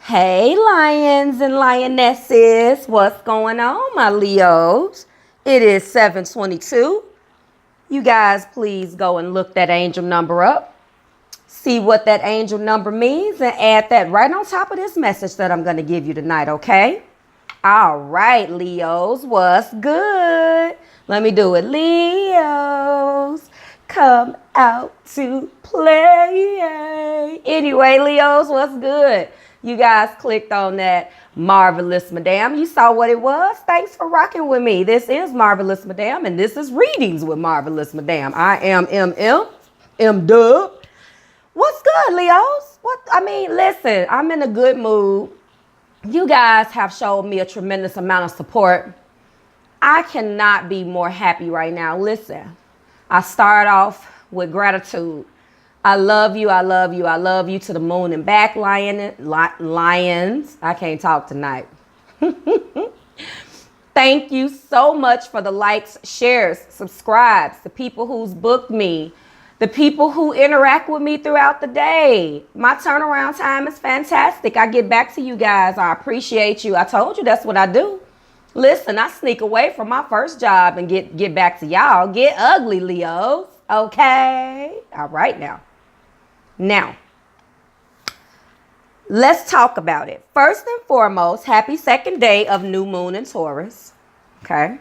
Hey, lions and lionesses. What's going on, my Leos? It is 7:22. You guys, please go and look that angel number up. See what that angel number means and add that right on top of this message that I'm going to give you tonight, okay? All right, Leos, what's good? Let me do it. Leos, come out to play. Anyway, Leos, what's good? You guys clicked on that Marvelous Madame. You saw what it was. Thanks for rocking with me. This is Marvelous Madame, and this is Readings with Marvelous Madame. I am M-Dub. What's good, Leos? Listen, I'm in a good mood. You guys have showed me a tremendous amount of support. I cannot be more happy right now. Listen, I start off with gratitude. I love you, I love you, I love you to the moon and back, lions. I can't talk tonight. Thank you so much for the likes, shares, subscribes, the people who's booked me, the people who interact with me throughout the day. My turnaround time is fantastic. I get back to you guys. I appreciate you. I told you that's what I do. Listen, I sneak away from my first job and get back to y'all. Get ugly, Leos. Okay? All right now. Now, let's talk about it. First and foremost, happy second day of new moon in Taurus. Okay?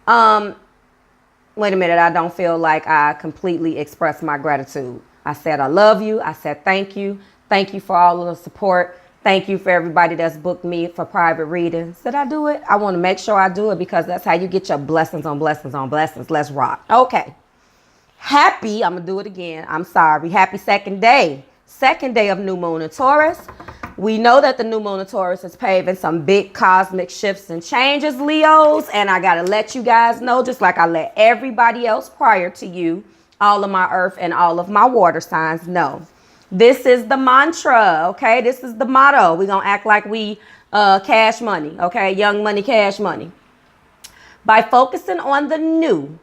Wait a minute, I don't feel like I completely expressed my gratitude. I said I love you. I said thank you. Thank you for all of the support. Thank you for everybody that's booked me for private readings. Did I do it? I want to make sure I do it because that's how you get your blessings on blessings on blessings. Let's rock. Okay. Happy, I'm going to do it again. I'm sorry. Happy second day. Second day of new moon in Taurus. We know that the new moon in Taurus is paving some big cosmic shifts and changes, Leos. And I got to let you guys know, just like I let everybody else prior to you, all of my earth and all of my water signs know. This is the mantra, okay? This is the motto. We're going to act like we cash money, okay? Young money, cash money. By focusing on the new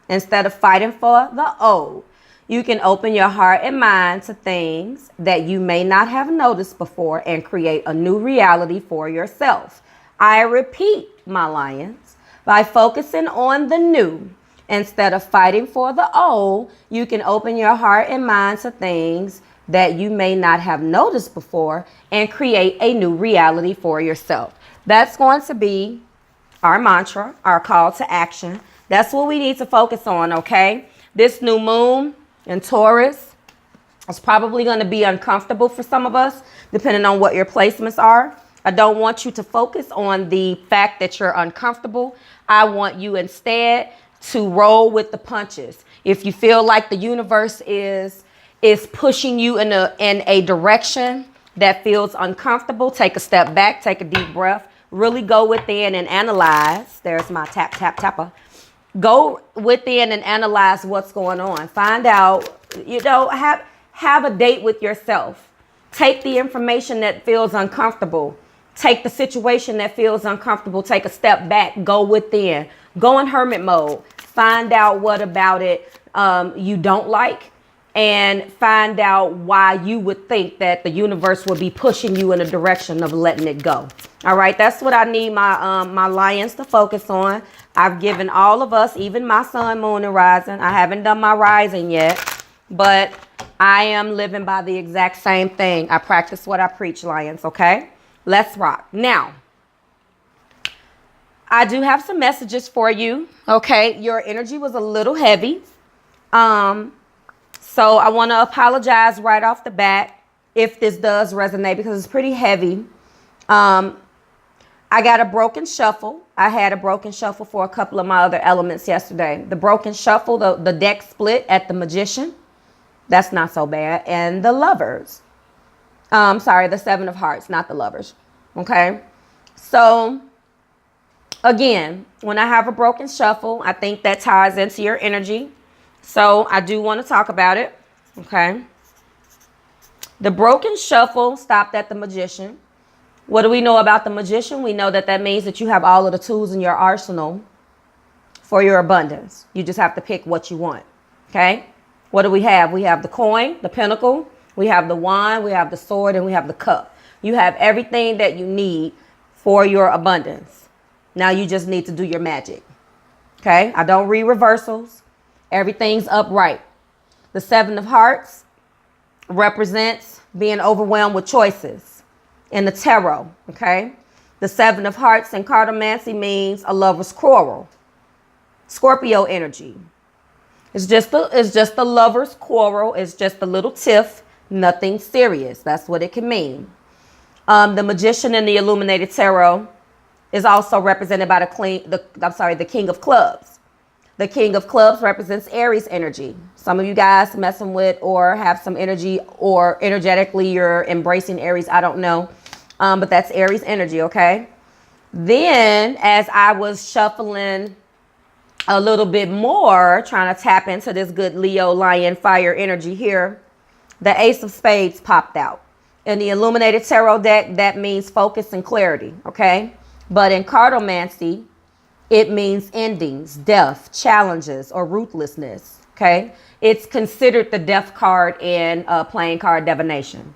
instead of fighting for the old, you can open your heart and mind to things that you may not have noticed before and create a new reality for yourself. I repeat, my lions, by focusing on the new instead of fighting for the old, you can open your heart and mind to things that you may not have noticed before and create a new reality for yourself. That's going to be our mantra, our call to action. That's what we need to focus on, okay? This new moon in Taurus is probably going to be uncomfortable for some of us, depending on what your placements are. I don't want you to focus on the fact that you're uncomfortable. I want you instead to roll with the punches. If you feel like the universe is pushing you in a direction that feels uncomfortable, take a step back, take a deep breath, really go within and analyze. There's my tapper. Go within and analyze what's going on. Find out, have a date with yourself. Take the information that feels uncomfortable. Take the situation that feels uncomfortable. Take a step back. Go within. Go in hermit mode. Find out what about it you don't like. And find out why you would think that the universe would be pushing you in a direction of letting it go. All right, that's what I need my lions to focus on. I've given all of us, even my sun, moon, and rising. I haven't done my rising yet, but I am living by the exact same thing. I practice what I preach, lions, okay? Let's rock. Now, I do have some messages for you, okay? Your energy was a little heavy. So I want to apologize right off the bat if this does resonate because it's pretty heavy. I got a broken shuffle. I had a broken shuffle for a couple of my other elements yesterday. The broken shuffle, the deck split at the Magician. That's not so bad. And the Lovers. The Seven of Hearts, not the Lovers. Okay. So again, when I have a broken shuffle, I think that ties into your energy. So I do want to talk about it. Okay. The broken shuffle stopped at the Magician. What do we know about the Magician? We know that means that you have all of the tools in your arsenal for your abundance. You just have to pick what you want. Okay. What do we have? We have the coin, the pentacle, we have the wand, we have the sword, and we have the cup. You have everything that you need for your abundance. Now you just need to do your magic. Okay, I don't read reversals. Everything's upright. The Seven of Hearts represents being overwhelmed with choices in the tarot. Okay, the Seven of Hearts in cartomancy means a lover's quarrel. Scorpio energy. It's just the lover's quarrel. It's just a little tiff, nothing serious. That's what it can mean. The Magician in the Illuminated Tarot is also represented by the King of Clubs. The King of Clubs represents Aries energy. Some of you guys messing with or have some energy, or energetically you're embracing Aries. I don't know. But that's Aries energy, okay? Then as I was shuffling a little bit more, trying to tap into this good Leo, Lion, fire energy here, the Ace of Spades popped out. In the Illuminated Tarot deck, that means focus and clarity, okay? But in cartomancy, it means endings, death, challenges, or ruthlessness, okay? It's considered the death card in playing card divination.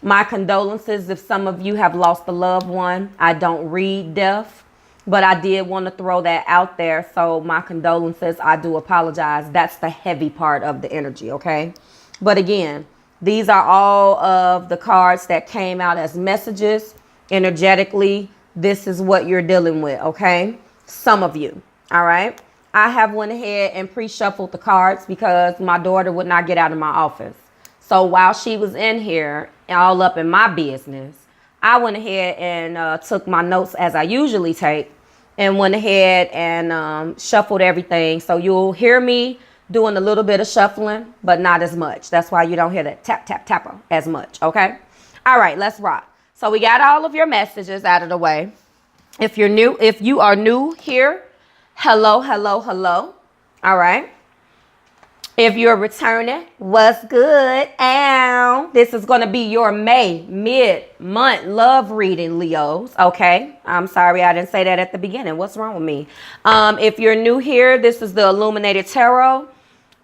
My condolences if some of you have lost a loved one. I don't read death, but I did want to throw that out there. So my condolences, I do apologize. That's the heavy part of the energy, okay? But again, these are all of the cards that came out as messages. Energetically, this is what you're dealing with, okay? Some of you, all right? I have went ahead and pre-shuffled the cards because my daughter would not get out of my office. So while she was in here, all up in my business, I went ahead and took my notes as I usually take, and went ahead and shuffled everything. So you'll hear me doing a little bit of shuffling, but not as much. That's why you don't hear that tap, tap, tapper as much, okay? All right, let's rock. So we got all of your messages out of the way. If you are new here, hello, hello, hello. All right. If you're returning, what's good? And this is going to be your May mid-month love reading, Leos. Okay. I'm sorry I didn't say that at the beginning. What's wrong with me? If you're new here, this is the Illuminated Tarot.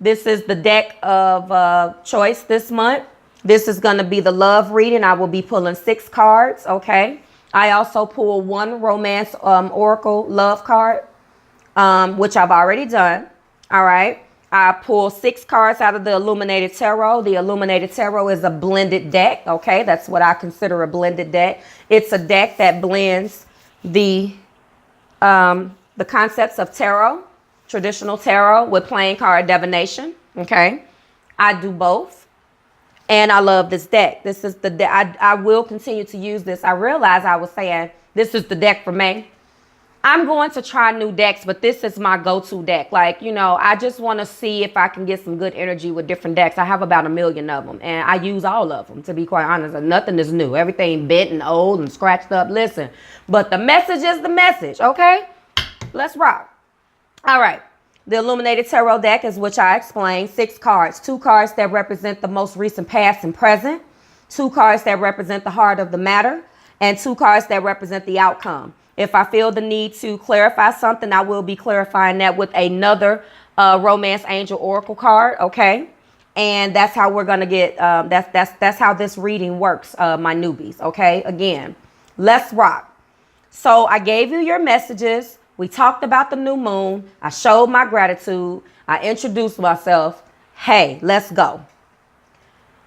This is the deck of choice this month. This is going to be the love reading. I will be pulling 6 cards. Okay. I also pull 1 romance oracle love card, which I've already done. All right. I pull 6 cards out of the Illuminated Tarot. The Illuminated Tarot is a blended deck. Okay, that's what I consider a blended deck. It's a deck that blends the concepts of tarot, traditional tarot, with playing card divination. Okay, I do both, and I love this deck. This is the deck. I will continue to use this. I realize I was saying this is the deck for May. I'm going to try new decks, but this is my go-to deck. Like, you know, I just want to see if I can get some good energy with different decks. I have about 1 million of them, and I use all of them, to be quite honest. Nothing is new. Everything bent and old and scratched up. Listen, but the message is the message, okay? Let's rock. All right. The Illuminated Tarot deck is, which I explained, 6 cards. 2 cards that represent the most recent past and present. 2 cards that represent the heart of the matter. And 2 cards that represent the outcome. If I feel the need to clarify something, I will be clarifying that with another Romance Angel Oracle card, okay? And that's how we're gonna get. That's how this reading works, my newbies, okay? Again, let's rock. So I gave you your messages. We talked about the new moon. I showed my gratitude. I introduced myself. Hey, let's go.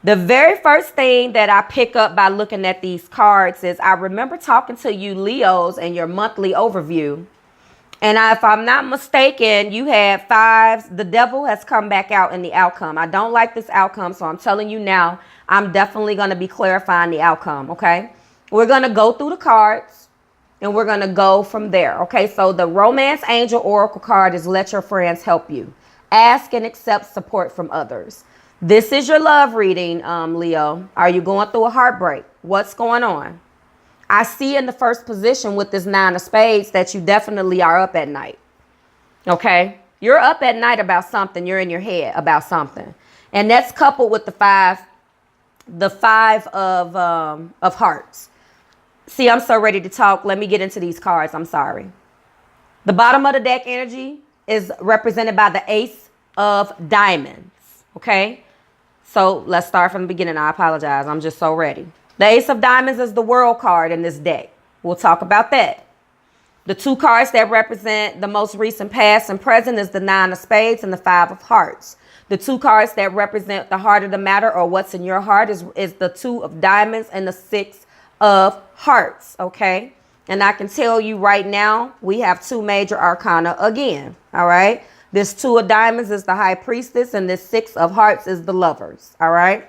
The very first thing that I pick up by looking at these cards is I remember talking to you Leos in your monthly overview. And if I'm not mistaken, you had 5s. The devil has come back out in the outcome. I don't like this outcome, so I'm telling you now, I'm definitely going to be clarifying the outcome, okay? We're going to go through the cards and we're going to go from there, okay? So the Romance Angel Oracle card is let your friends help you. Ask and accept support from others. This is your love reading, Leo. Are you going through a heartbreak? What's going on? I see in the first position with this 9 of Spades that you definitely are up at night. Okay? You're up at night about something. You're in your head about something. And that's coupled with the 5 of hearts. See, I'm so ready to talk. Let me get into these cards. I'm sorry. The bottom of the deck energy is represented by the Ace of Diamonds. Okay? So let's start from the beginning. I apologize. I'm just so ready. The Ace of Diamonds is the World card in this deck. We'll talk about that. The two cards that represent the most recent past and present is the Nine of Spades and the Five of Hearts. The two cards that represent the heart of the matter, or what's in your heart, is the Two of Diamonds and the Six of Hearts, okay? And I can tell you right now, we have two major arcana again, all right? This Two of Diamonds is the High Priestess, and this Six of Hearts is the Lovers, all right?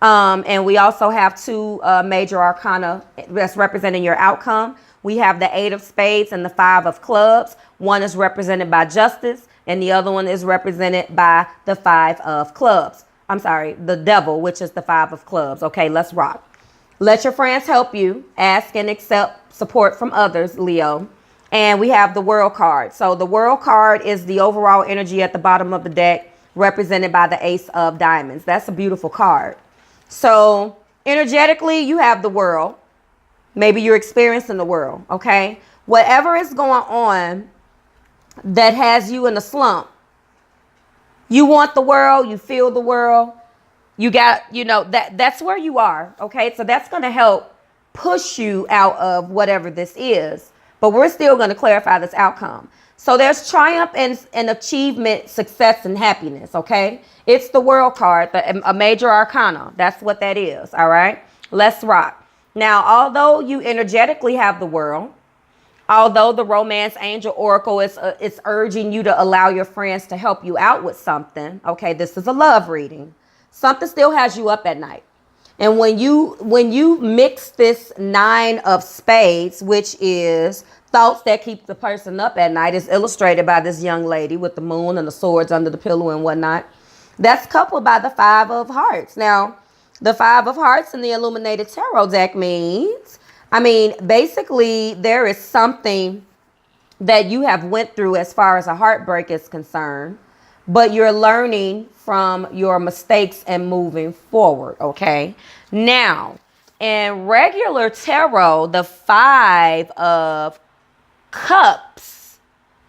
And we also have two major arcana that's representing your outcome. We have the Eight of Spades and the Five of Clubs. One is represented by Justice, and the other one is represented by the Five of Clubs. I'm sorry, the Devil, which is the Five of Clubs. Okay, let's rock. Let your friends help you. Ask and accept support from others, Leo. And we have the World card. So the World card is the overall energy at the bottom of the deck, represented by the Ace of Diamonds. That's a beautiful card. So energetically, you have the World. Maybe you're experiencing the World, okay? Whatever is going on that has you in a slump, you want the World, you feel the World, you got, you know, that's where you are, okay? So that's going to help push you out of whatever this is, but we're still going to clarify this outcome. So there's triumph and achievement, success and happiness, okay? It's the World card, a major arcana. That's what that is, all right? Let's rock. Now, although you energetically have the World, although the Romance Angel Oracle is urging you to allow your friends to help you out with something, okay, this is a love reading. Something still has you up at night. And when you mix this Nine of Spades, which is thoughts that keep the person up at night, is illustrated by this young lady with the moon and the swords under the pillow and whatnot. That's coupled by the Five of Hearts. Now, the Five of Hearts in the Illuminated Tarot deck means, basically there is something that you have went through as far as a heartbreak is concerned, but you're learning from your mistakes and moving forward, okay? Now, in regular tarot, the Five of Cups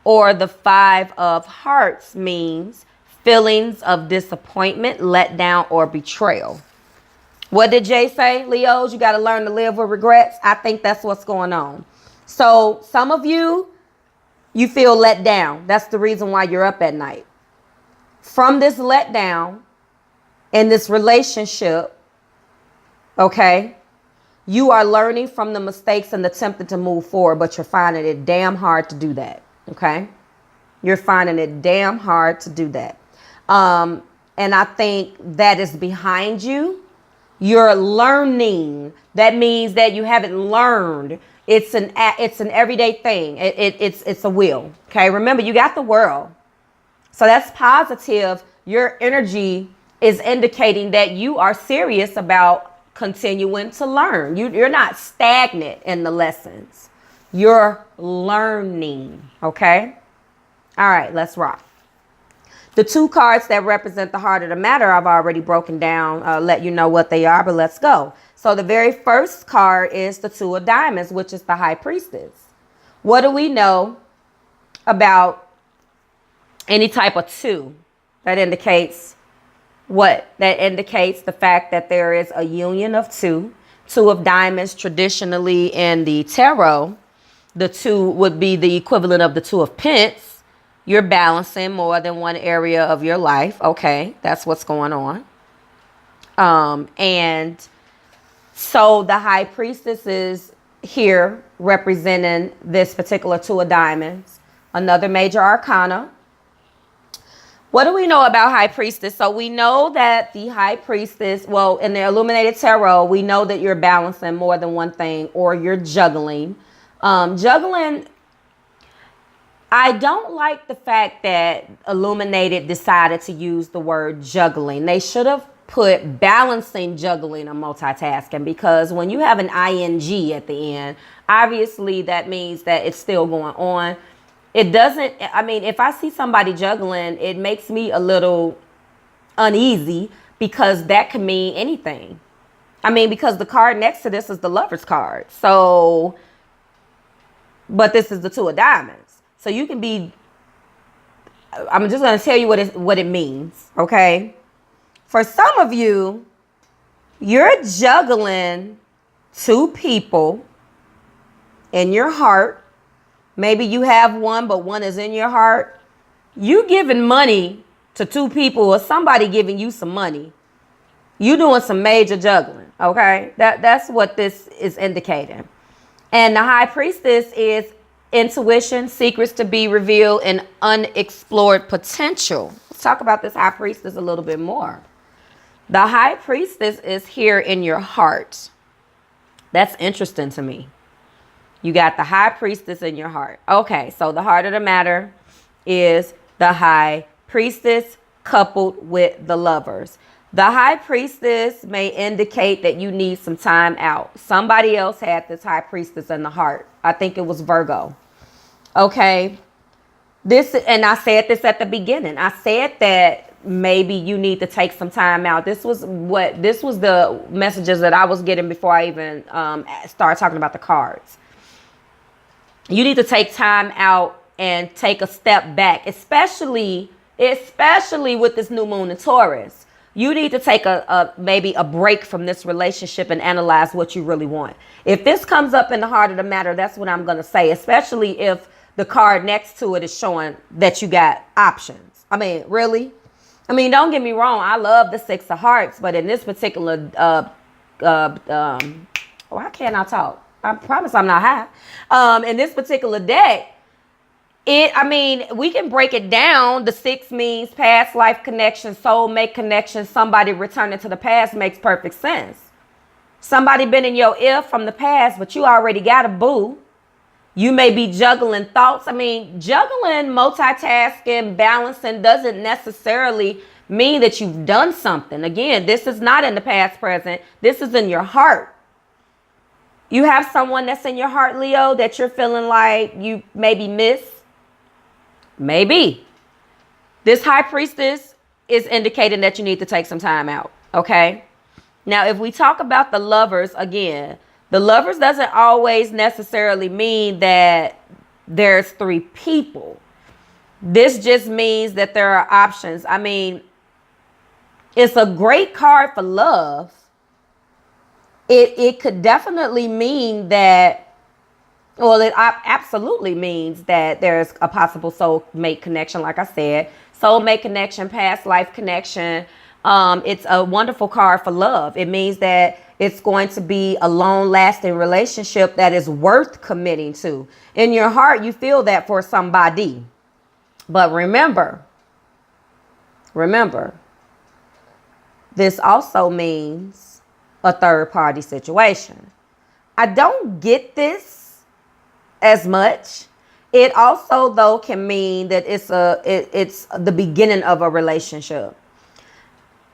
or the Five of Hearts means feelings of disappointment, letdown, or betrayal. What did Jay say, Leos? You got to learn to live with regrets. I think that's what's going on. So some of you feel let down. That's the reason why you're up at night. From this letdown in this relationship, okay, you are learning from the mistakes and attempting to move forward, but you're finding it damn hard to do that, okay? You're finding it damn hard to do that. And I think that is behind you. You're learning. That means that you haven't learned. It's an everyday thing. It's a will. Okay. Remember, you got the World. So that's positive. Your energy is indicating that you are serious about continuing to learn. You're not stagnant in the lessons. You're learning. Okay. All right. Let's rock. The two cards that represent the heart of the matter, I've already broken down, let you know what they are, but let's go. So the very first card is the Two of Diamonds, which is the High Priestess. What do we know about any type of two? That indicates what? That indicates the fact that there is a union of two. Two of Diamonds, traditionally in the tarot, the two would be the equivalent of the Two of Pentacles. You're balancing more than one area of your life. Okay, that's what's going on. And so the High Priestess is here representing this particular Two of Diamonds. Another major arcana. What do we know about High Priestess? So we know that the High Priestess, well, in the Illuminated Tarot, we know that you're balancing more than one thing, or you're juggling. Juggling, I don't like the fact that Illuminated decided to use the word juggling. They should have put balancing, juggling, or multitasking, because when you have an ing at the end, obviously that means that it's still going on. It doesn't, if I see somebody juggling, it makes me a little uneasy, because that could mean anything. Because the card next to this is the Lover's card. So, but this is the Two of Diamonds. So you can be, I'm just going to tell you what it means, okay? For some of you, you're juggling two people in your heart. Maybe you have one, but one is in your heart. You giving money to two people or somebody giving you some money. You doing some major juggling, okay? That's what this is indicating. And the High Priestess is intuition, secrets to be revealed, and unexplored potential. Let's talk about this High Priestess a little bit more. The High Priestess is here in your heart. That's interesting to me. You got the High Priestess in your heart. Okay, so the heart of the matter is the High Priestess coupled with the Lovers. The High Priestess may indicate that you need some time out. Somebody else had this High Priestess in the heart. I think it was Virgo. Okay. And I said this at the beginning. I said that maybe you need to take some time out. This was the messages that I was getting before I even started talking about the cards. You need to take time out and take a step back, especially with this new moon in Taurus. You need to take maybe a break from this relationship and analyze what you really want. If this comes up in the heart of the matter, that's what I'm going to say, especially if the card next to it is showing that you got options. I mean, really? I mean, don't get me wrong. I love the Six of Hearts, but in this particular, why can't I talk? I promise I'm not high. In this particular deck, we can break it down. The 6 means past life connection, soulmate connection, somebody returning to the past makes perfect sense. Somebody been in your ear from the past, but you already got a boo. You may be juggling thoughts. Juggling, multitasking, balancing doesn't necessarily mean that you've done something. Again, this is not in the past, present. This is in your heart. You have someone that's in your heart, Leo, that you're feeling like you maybe miss. Maybe. This High Priestess is indicating that you need to take some time out. Okay. Now, if we talk about the Lovers again, the Lovers doesn't always necessarily mean that there's 3 people. This just means that there are options. It's a great card for love. It could definitely mean that, well, it absolutely means that there's a possible soulmate connection, like I said. Soulmate connection, past life connection. It's a wonderful card for love. It means that it's going to be a long-lasting relationship that is worth committing to. In your heart, you feel that for somebody. But remember, this also means a third-party situation. I don't get this as much. It also, though, can mean that it's the beginning of a relationship.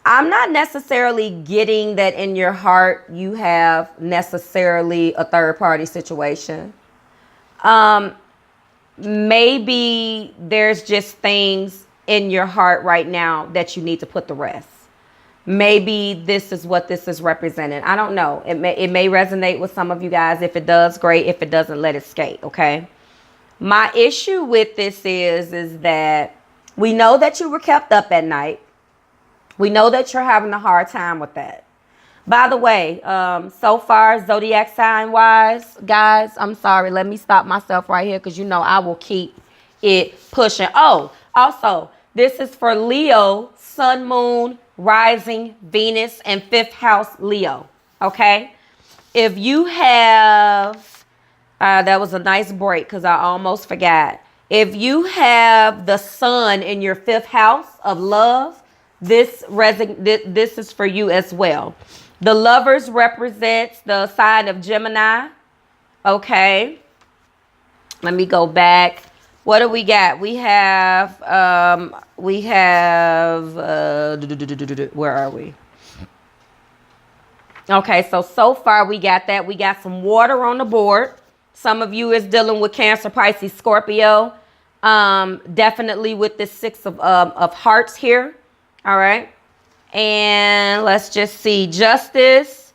I'm not necessarily getting that in your heart you have necessarily a third-party situation. Maybe there's just things in your heart right now that you need to put to rest. Maybe this is what this is representing. I don't know. It may resonate with some of you guys. If it does, great. If it doesn't, let it skate, okay? My issue with this is that we know that you were kept up at night. We know that you're having a hard time with that. By the way, so far, zodiac sign-wise, guys, I'm sorry. Let me stop myself right here because, I will keep it pushing. Oh, also, this is for Leo, Sun, Moon, Rising, Venus, and 5th house Leo, okay? If you have, that was a nice break because I almost forgot. If you have the Sun in your 5th house of love, this is for you as well. The Lovers represents the sign of Gemini, okay? Let me go back. What do we got? We have, where are we? Okay, so far we got that. We got some water on the board. Some of you is dealing with Cancer, Pisces, Scorpio. Definitely with the 6 of hearts here. All right. And let's just see. Justice.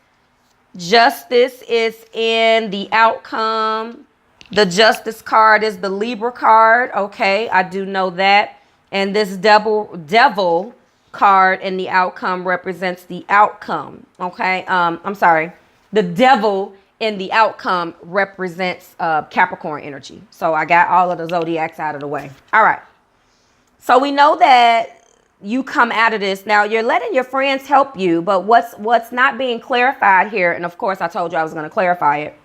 Justice is in the outcome. The Justice card is the Libra card. Okay, I do know that. And this devil card in the outcome represents the outcome. Okay, I'm sorry. The devil in the outcome represents Capricorn energy. So I got all of the zodiacs out of the way. All right. So we know that you come out of this. Now you're letting your friends help you, but what's not being clarified here, and of course I told you I was going to clarify it.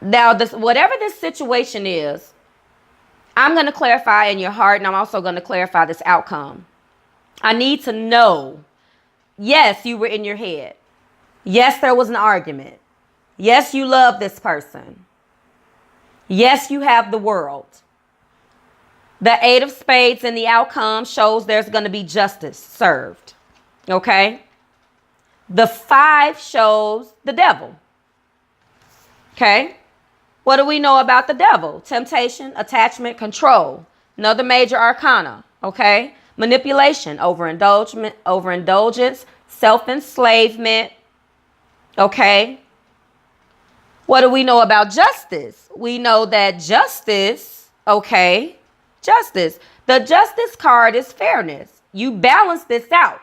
Now, whatever this situation is, I'm going to clarify in your heart, and I'm also going to clarify this outcome. I need to know, yes, you were in your head. Yes, there was an argument. Yes, you love this person. Yes, you have the world. The 8 of Spades in the outcome shows there's going to be justice served. Okay? The 5 shows the devil. Okay? What do we know about the devil? Temptation, attachment, control. Another major arcana. Okay? Manipulation, overindulgence, self-enslavement. Okay? What do we know about justice? We know that justice, okay, justice. The justice card is fairness. You balance this out.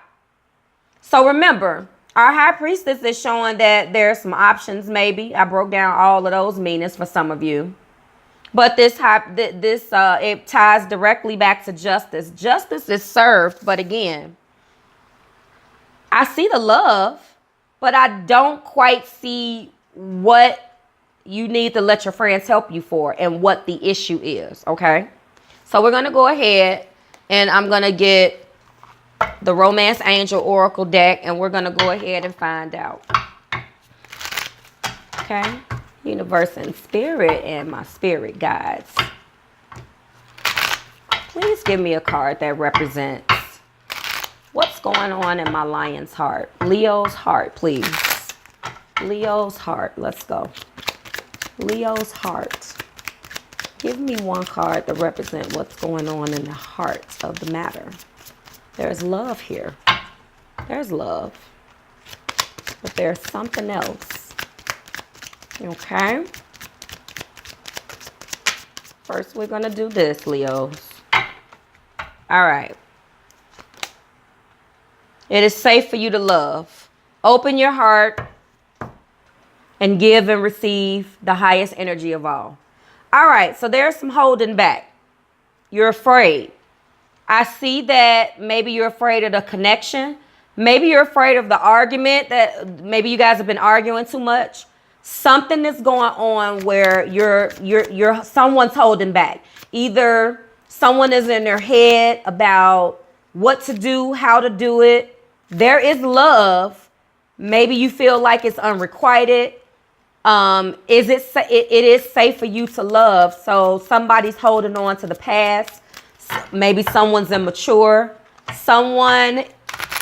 So remember, our high priestess is showing that there's some options maybe. I broke down all of those meanings for some of you. But it ties directly back to justice. Justice is served, but again, I see the love, but I don't quite see what you need to let your friends help you for and what the issue is, okay? So we're going to go ahead and I'm going to get the Romance Angel Oracle deck and we're going to go ahead and find out. Okay? Universe and Spirit and my spirit guides. Please give me a card that represents what's going on in my lion's heart. Leo's heart, please. Leo's heart. Let's go. Leo's heart. Give me one card to represent what's going on in the heart of the matter. There's love here. There's love. But there's something else. Okay? First, we're going to do this, Leos. All right. It is safe for you to love. Open your heart and give and receive the highest energy of all. All right, so there's some holding back. You're afraid. I see that maybe you're afraid of the connection. Maybe you're afraid of the argument that maybe you guys have been arguing too much. Something is going on where you're someone's holding back. Either someone is in their head about what to do, how to do it. There is love. Maybe you feel like it's unrequited. It is safe for you to love. So somebody's holding on to the past. Maybe someone's immature. Someone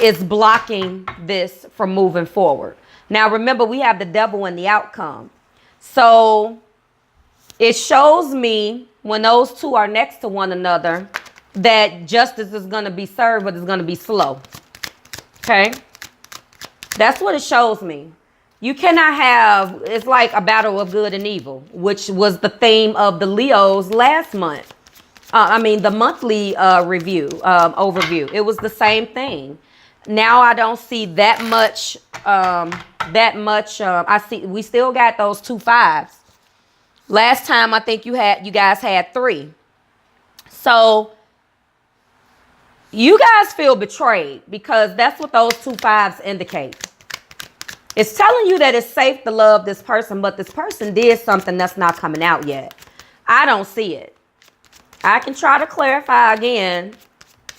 is blocking this from moving forward. Now, remember, we have the devil in the outcome. So it shows me when those two are next to one another that justice is going to be served, but it's going to be slow. Okay? That's what it shows me. You cannot have, it's like a battle of good and evil, which was the theme of the Leos last month. The monthly overview. It was the same thing. Now I don't see that much. I see we still got those 2 5s. Last time I think you guys had 3. So you guys feel betrayed because that's what those 2 5s indicate. It's telling you that it's safe to love this person, but this person did something that's not coming out yet. I don't see it. I can try to clarify again,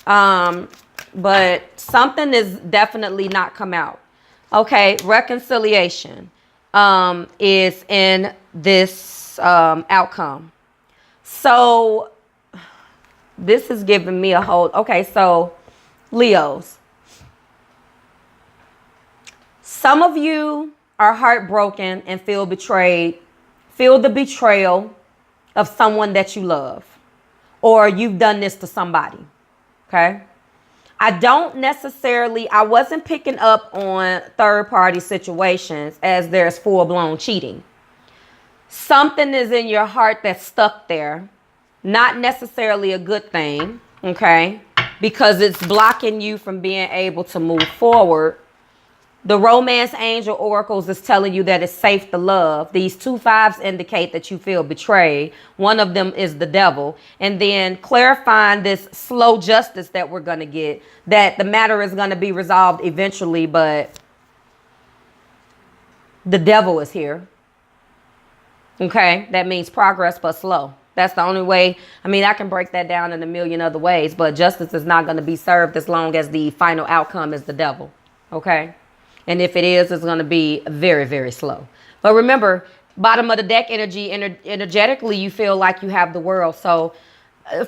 but something is definitely not come out. Okay, reconciliation is in this outcome. So this is giving me a whole, okay, so Leos. Some of you are heartbroken and feel betrayed, feel the betrayal of someone that you love, or you've done this to somebody, okay? I wasn't picking up on third-party situations as there's full-blown cheating. Something is in your heart that's stuck there, not necessarily a good thing, okay? Because it's blocking you from being able to move forward. The romance angel oracles is telling you that it's safe to love. These 2 5s indicate that you feel betrayed. One of them is the devil. And then clarifying this slow justice that we're going to get, that the matter is going to be resolved eventually, but the devil is here. Okay, that means progress but slow. That's the only way. I mean, I can break that down in a million other ways, but justice is not going to be served as long as the final outcome is the devil. Okay. And if it is, it's going to be very, very slow. But remember, bottom of the deck energy, energetically, you feel like you have the world. So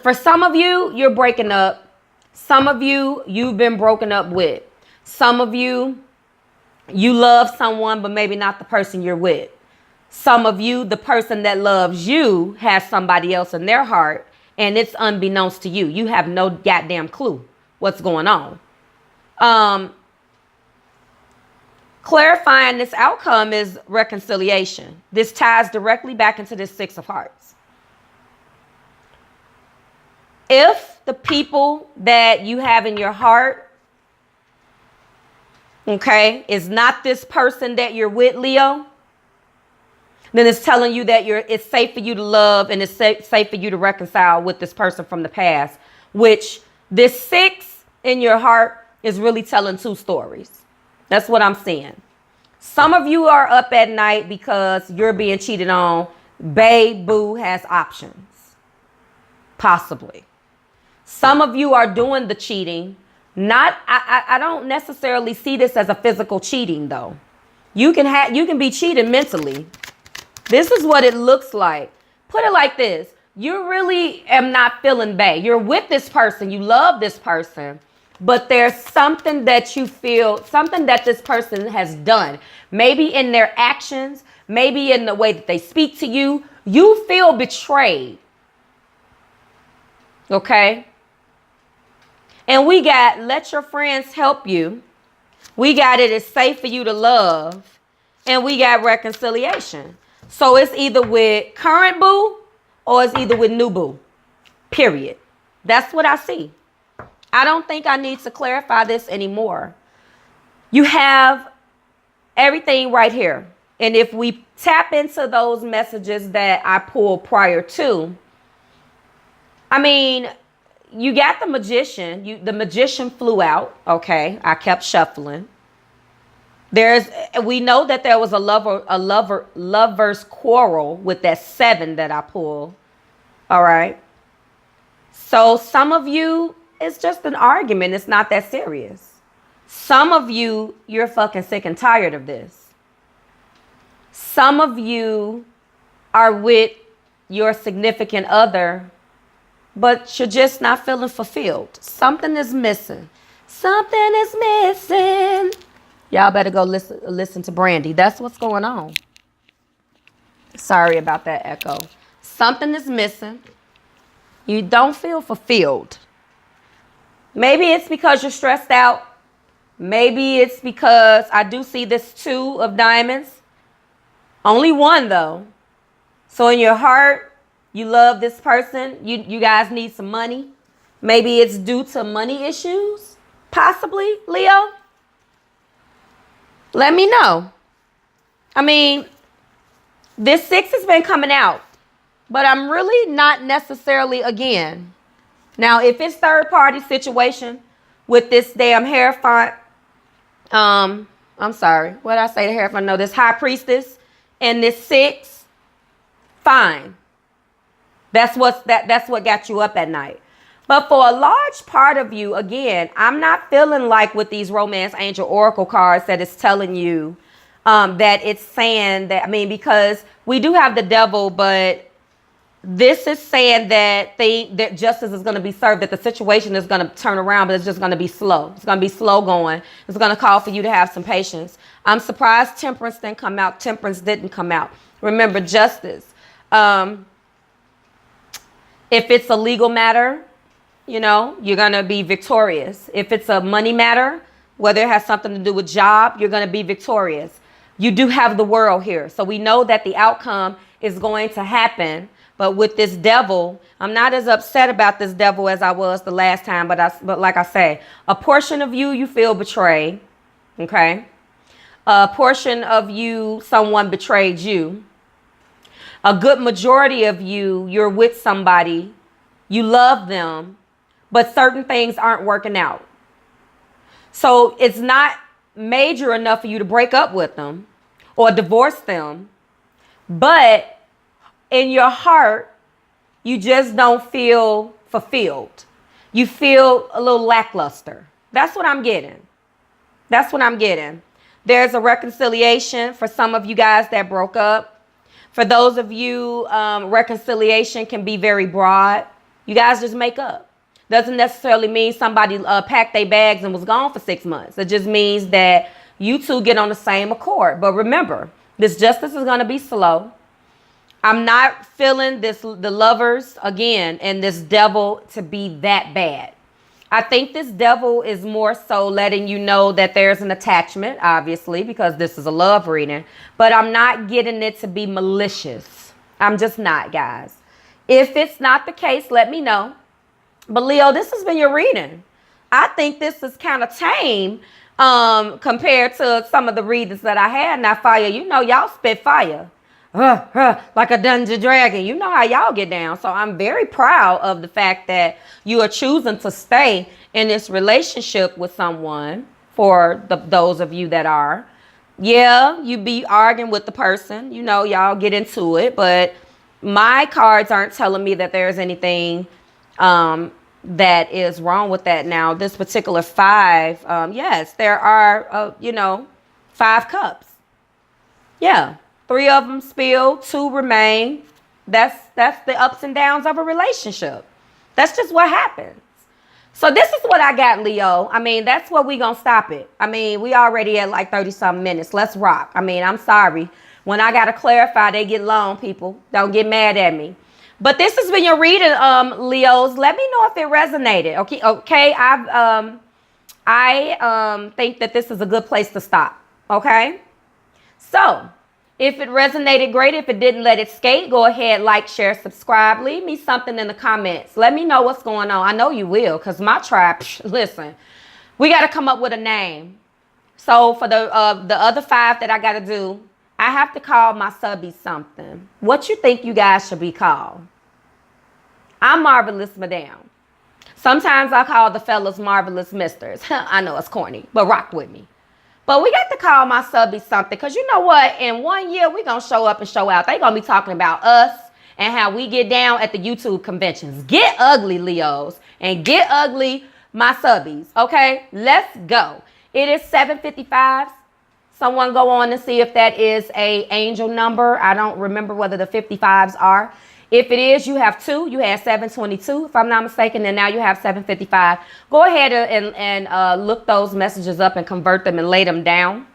for some of you, you're breaking up. Some of you, you've been broken up with. Some of you, you love someone, but maybe not the person you're with. Some of you, the person that loves you has somebody else in their heart, and it's unbeknownst to you. You have no goddamn clue what's going on. Clarifying this outcome is reconciliation. This ties directly back into this 6 of Hearts. If the people that you have in your heart, okay, is not this person that you're with, Leo, then it's telling you that it's safe for you to love and it's safe for you to reconcile with this person from the past, which this 6 in your heart is really telling 2 stories. That's what I'm seeing. Some of you are up at night because you're being cheated on. Babe, boo has options. Possibly. Some of you are doing the cheating. I don't necessarily see this as a physical cheating, though. You can be cheated mentally. This is what it looks like. Put it like this. You really am not feeling bad. You're with this person. You love this person. But there's something that you feel, something that this person has done. Maybe in their actions, maybe in the way that they speak to you. You feel betrayed. Okay? And we got, let your friends help you. We got, it is safe for you to love. And we got reconciliation. So it's either with current boo or it's either with new boo. Period. That's what I see. I don't think I need to clarify this anymore. You have everything right here. And if we tap into those messages that I pulled prior to, I mean, you got the magician. The magician flew out. Okay. I kept shuffling. We know that there was a lover's quarrel with that 7 that I pulled. All right. So some of you, it's just an argument. It's not that serious. Some of you, you're fucking sick and tired of this. Some of you are with your significant other, but you're just not feeling fulfilled. Something is missing. Something is missing. Y'all better go listen to Brandy. That's what's going on. Sorry about that echo. Something is missing. You don't feel fulfilled. Maybe it's because you're stressed out. Maybe it's because I do see this 2 of diamonds. Only 1 though. So in your heart, you love this person. You guys need some money. Maybe it's due to money issues. Possibly, Leo. Let me know. I mean, this 6 has been coming out. But I'm really not necessarily, again. Now, if it's third party situation with this damn Hierophant, I'm sorry, what did I say to Hierophant? No, this High Priestess and this 6, fine. That's what got you up at night. But for a large part of you, again, I'm not feeling like with these Romance Angel Oracle cards that it's telling you that it's saying that, I mean, because we do have the devil, but this is saying that that justice is going to be served, that the situation is going to turn around, but it's just going to be slow. It's going to be slow going. It's going to call for you to have some patience. I'm surprised Temperance didn't come out. Temperance didn't come out. Remember, justice. If it's a legal matter, you know, you're going to be victorious. If it's a money matter, whether it has something to do with job, you're going to be victorious. You do have the world here. So we know that the outcome is going to happen. But with this devil, I'm not as upset about this devil as I was the last time. But like I say, a portion of you feel betrayed. Okay. A portion of you, someone betrayed you. A good majority of you, you're with somebody, you love them, but certain things aren't working out. So it's not major enough for you to break up with them or divorce them, but in your heart, you just don't feel fulfilled. You feel a little lackluster. That's what I'm getting. That's what I'm getting. There's a reconciliation for some of you guys that broke up. For those of you, reconciliation can be very broad. You guys just make up. Doesn't necessarily mean somebody packed their bags and was gone for 6 months. It just means that you two get on the same accord. But remember, this justice is going to be slow. I'm not feeling the lovers again and this devil to be that bad. I think this devil is more so letting you know that there's an attachment, obviously, because this is a love reading. But I'm not getting it to be malicious. I'm just not, guys. If it's not the case, let me know. But Leo, this has been your reading. I think this is kind of tame compared to some of the readings that I had. Now, fire, you know, y'all spit fire. Like a dungeon dragon. You know how y'all get down. So I'm very proud of the fact that you are choosing to stay in this relationship with someone. For those of you that are, yeah, you be arguing with the person, you know, y'all get into it, but my cards aren't telling me that there's anything that is wrong with that. Now, this particular 5, yes, there are, 5 cups. Yeah. 3 of them spilled, 2 remain. That's the ups and downs of a relationship. That's just what happens. So this is what I got, Leo. I mean, that's where we gonna stop it. I mean, we already at like 30-something minutes. Let's rock. I mean, I'm sorry. When I gotta clarify, they get long, people. Don't get mad at me. But this has been your reading, Leos. Let me know if it resonated. Okay. I think that this is a good place to stop. Okay. So if it resonated, great. If it didn't, let it skate. Go ahead, like, share, subscribe. Leave me something in the comments. Let me know what's going on. I know you will, because my tribe, listen, we got to come up with a name. So for the other 5 that I got to do, I have to call my subbies something. What you think you guys should be called? I'm Marvelous Madame. Sometimes I call the fellas Marvelous Misters. I know it's corny, but rock with me. But we got to call my subbies something, because you know what? In 1 year, we're going to show up and show out. They're going to be talking about us and how we get down at the YouTube conventions. Get ugly, Leos, and get ugly, my subbies. Okay, let's go. It is 7:55. Someone go on and see if that is a angel number. I don't remember whether the 55s are. If it is, you have 2. You had 722, if I'm not mistaken, and now you have 755. Go ahead and look those messages up and convert them and lay them down.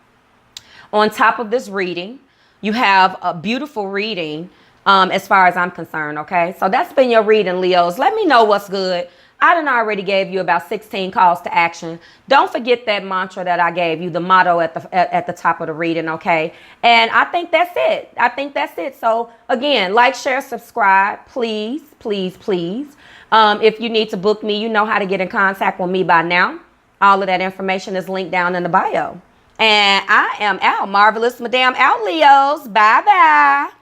On top of this reading, you have a beautiful reading as far as I'm concerned, okay? So that's been your reading, Leos. Let me know what's good. I done already gave you about 16 calls to action. Don't forget that mantra that I gave you, the motto at the top of the reading, okay? And I think that's it. I think that's it. So again, like, share, subscribe, please, please, please. If you need to book me, you know how to get in contact with me by now. All of that information is linked down in the bio. And I am out. Marvelous Madame out, Leos. Bye-bye.